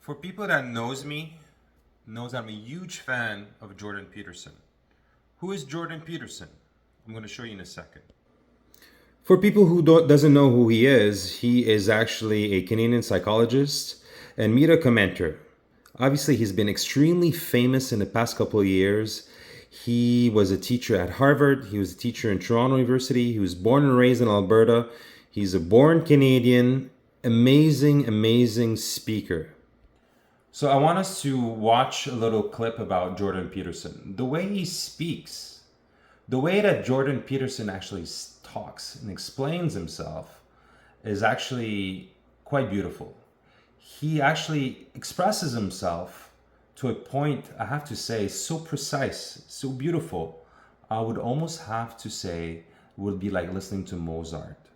For people that knows I'm a huge fan of Jordan Peterson. Who is Jordan Peterson? I'm going to show you in a second. For people who doesn't know who he is actually a Canadian psychologist and media commentator. Obviously, he's been extremely famous in the past couple of years. He was a teacher at Harvard. He was a teacher in Toronto University. He was born and raised in Alberta. He's a born Canadian, amazing speaker. So I want us to watch a little clip about Jordan Peterson. The way he speaks, the way that Jordan Peterson actually talks and explains himself is actually quite beautiful. He actually expresses himself to a point, I have to say, so precise, so beautiful. I would almost have to say would be like listening to Mozart.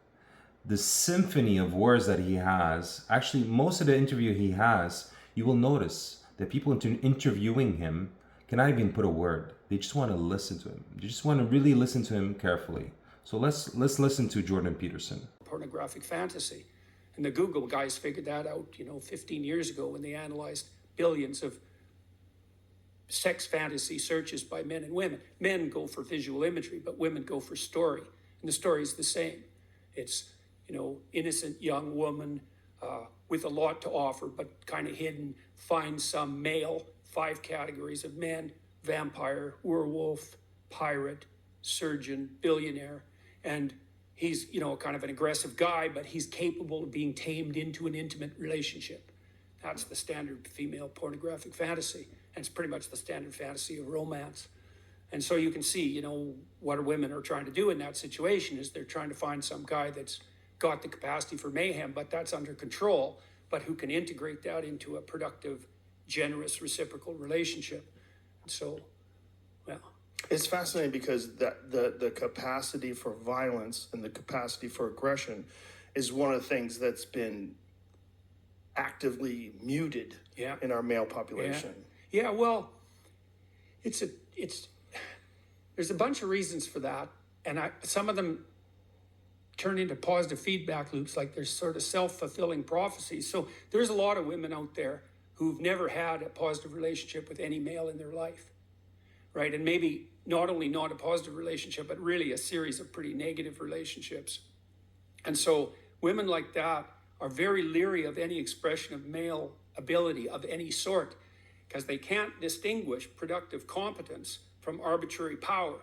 The symphony of words that he has, actually most of the interview he has, you will notice that people interviewing him cannot even put a word. They just want to listen to him. They just want to really listen to him carefully. So let's listen to Jordan Peterson. Pornographic fantasy. And the Google guys figured that out, 15 years ago when they analyzed billions of sex fantasy searches by men and women. Men go for visual imagery, but women go for story. And the story is the same. It's, innocent young woman with a lot to offer, but kind of hidden, finds some male, 5 categories of men: vampire, werewolf, pirate, surgeon, billionaire. And he's, kind of an aggressive guy, but he's capable of being tamed into an intimate relationship. That's the standard female pornographic fantasy. And it's pretty much the standard fantasy of romance. And so you can see, what women are trying to do in that situation is they're trying to find some guy that's got the capacity for mayhem, but that's under control, but who can integrate that into a productive, generous, reciprocal relationship. And so, well. It's fascinating because the capacity for violence and the capacity for aggression is one of the things that's been actively muted in our male population. Yeah, well, there's a bunch of reasons for that, and some of them turn into positive feedback loops, like there's sort of self-fulfilling prophecies. So there's a lot of women out there who've never had a positive relationship with any male in their life, right? And maybe not only not a positive relationship, but really a series of pretty negative relationships. And so women like that are very leery of any expression of male ability of any sort, because they can't distinguish productive competence from arbitrary power.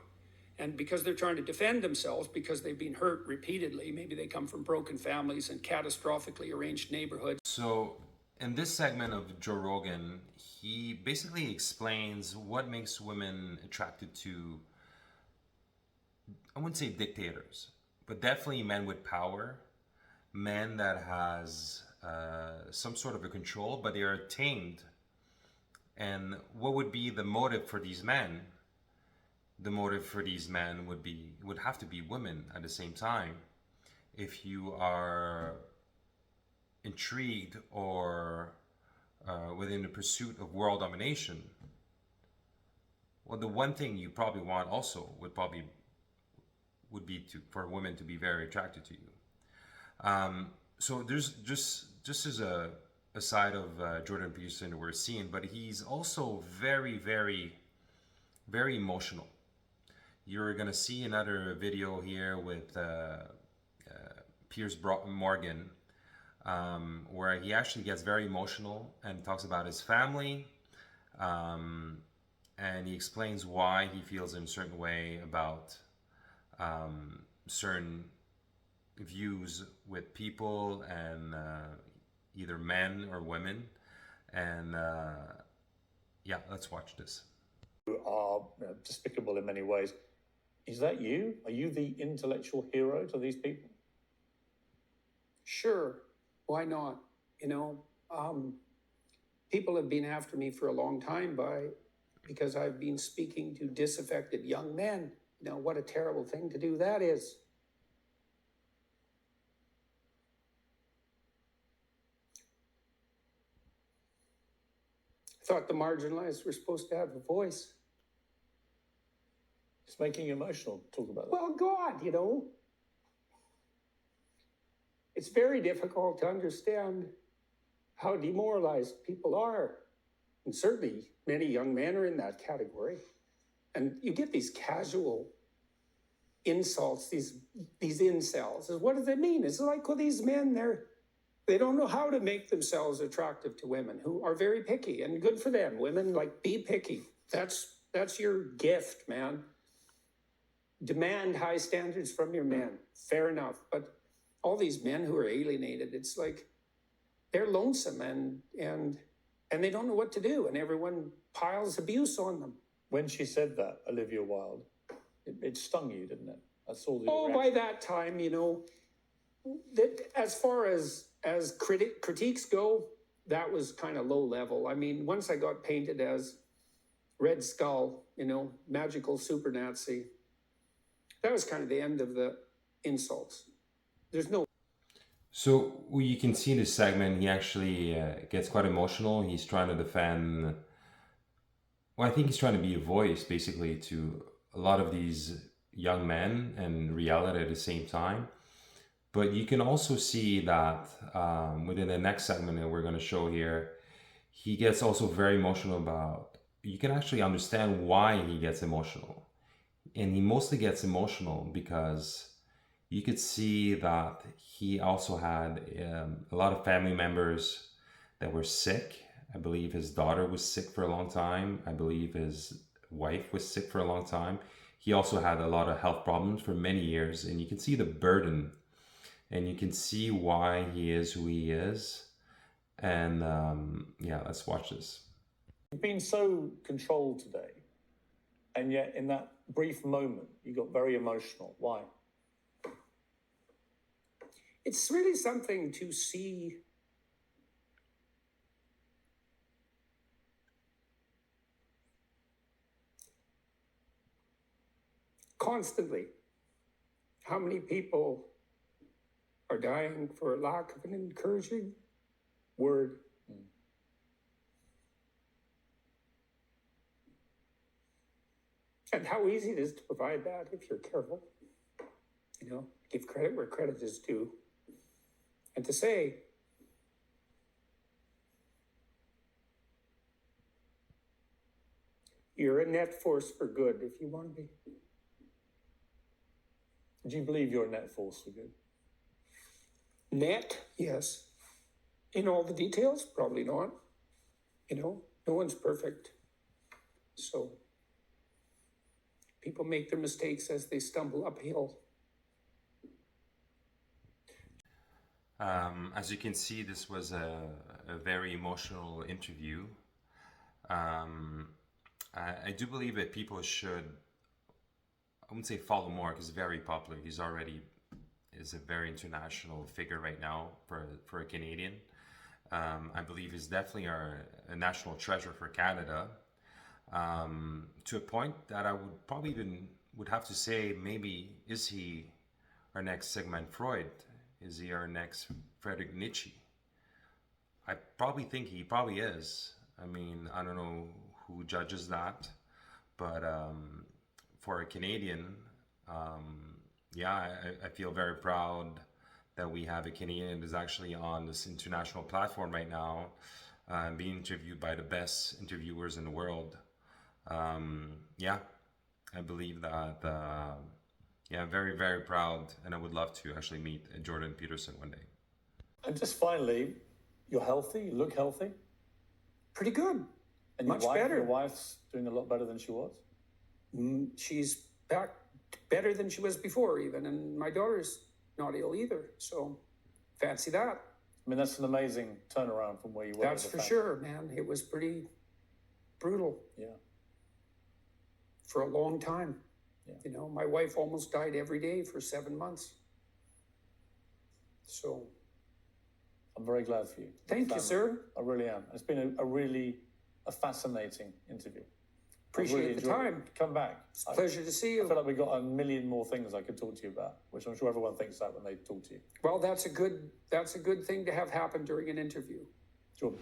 And because they're trying to defend themselves, because they've been hurt repeatedly, maybe they come from broken families and catastrophically arranged neighborhoods. So in this segment of Joe Rogan, he basically explains what makes women attracted to, I wouldn't say dictators, but definitely men with power, men that has some sort of a control, but they are tamed. And what would be the motive for these men? The motive for these men would have to be women at the same time. If you are intrigued or within the pursuit of world domination, well, the one thing you probably want also would be for women to be very attracted to you. So there's just as a side of Jordan Peterson that we're seeing, but he's also very emotional. You're gonna see another video here with Piers Morgan, where he actually gets very emotional and talks about his family, and he explains why he feels in a certain way about certain views with people and either men or women. And yeah, let's watch this. Are despicable in many ways. Is that you? Are you the intellectual hero to these people? Sure, why not? People have been after me for a long time because I've been speaking to disaffected young men. What a terrible thing to do that is. I thought the marginalized were supposed to have a voice. It's making you emotional. Talk about that. Well, God, it's very difficult to understand how demoralized people are. And certainly many young men are in that category. And you get these casual insults, these incels. What does it mean? It's like, well, these men, they don't know how to make themselves attractive to women who are very picky, and good for them. Women, like, be picky. That's your gift, man. Demand high standards from your men. Fair enough. But all these men who are alienated, it's like they're lonesome and they don't know what to do, and everyone piles abuse on them. When she said that, Olivia Wilde, it stung you, didn't it? I saw the Oh, reaction. by that time, that as far as critiques go, that was kind of low level. I mean, once I got painted as Red Skull, magical super Nazi, that was kind of the end of the insults. There's no. So you can see in this segment, he actually gets quite emotional. He's trying to defend. Well, I think he's trying to be a voice, basically, to a lot of these young men and reality at the same time. But you can also see that within the next segment that we're going to show here, he gets also very emotional about. You can actually understand why he gets emotional. And he mostly gets emotional because you could see that he also had a lot of family members that were sick. I believe his daughter was sick for a long time. I believe his wife was sick for a long time. He also had a lot of health problems for many years. And you can see the burden. And you can see why he is who he is. And yeah, let's watch this. You've been so controlled today, and yet in that brief moment, you got very emotional. Why? It's really something to see constantly how many people are dying for lack of an encouraging word. And how easy it is to provide that if you're careful. Give credit where credit is due. And to say, you're a net force for good if you want to be. Do you believe you're a net force for good? Net, yes. In all the details, probably not. No one's perfect. So people make their mistakes as they stumble uphill. As you can see, this was a very emotional interview. I do believe that people should, I wouldn't say follow more because he's very popular. He's already is a very international figure right now for a Canadian. I believe he's definitely a national treasure for Canada. To a point that I would probably even would have to say, maybe is he our next Sigmund Freud? Is he our next Friedrich Nietzsche? I probably think he probably is. I mean, I don't know who judges that, but for a Canadian, yeah, I feel very proud that we have a Canadian who's actually on this international platform right now, being interviewed by the best interviewers in the world. Yeah, I believe that, yeah, very, very proud, and I would love to actually meet Jordan Peterson one day. And just finally, you're healthy, you look healthy. Pretty good. And Much better. Your wife's doing a lot better than she was? She's back better than she was before even, and my daughter's not ill either, so fancy that. I mean, that's an amazing turnaround from where you were. That's for sure, man. It was pretty brutal. Yeah. For a long time. Yeah. My wife almost died every day for 7 months. So. I'm very glad for you. Thank you, sir. I really am. It's been a really fascinating interview. Appreciate the time. Come back. It's a pleasure to see you. I feel like we've got a million more things I could talk to you about, which I'm sure everyone thinks that when they talk to you. Well, that's a good thing to have happen during an interview. Jordan.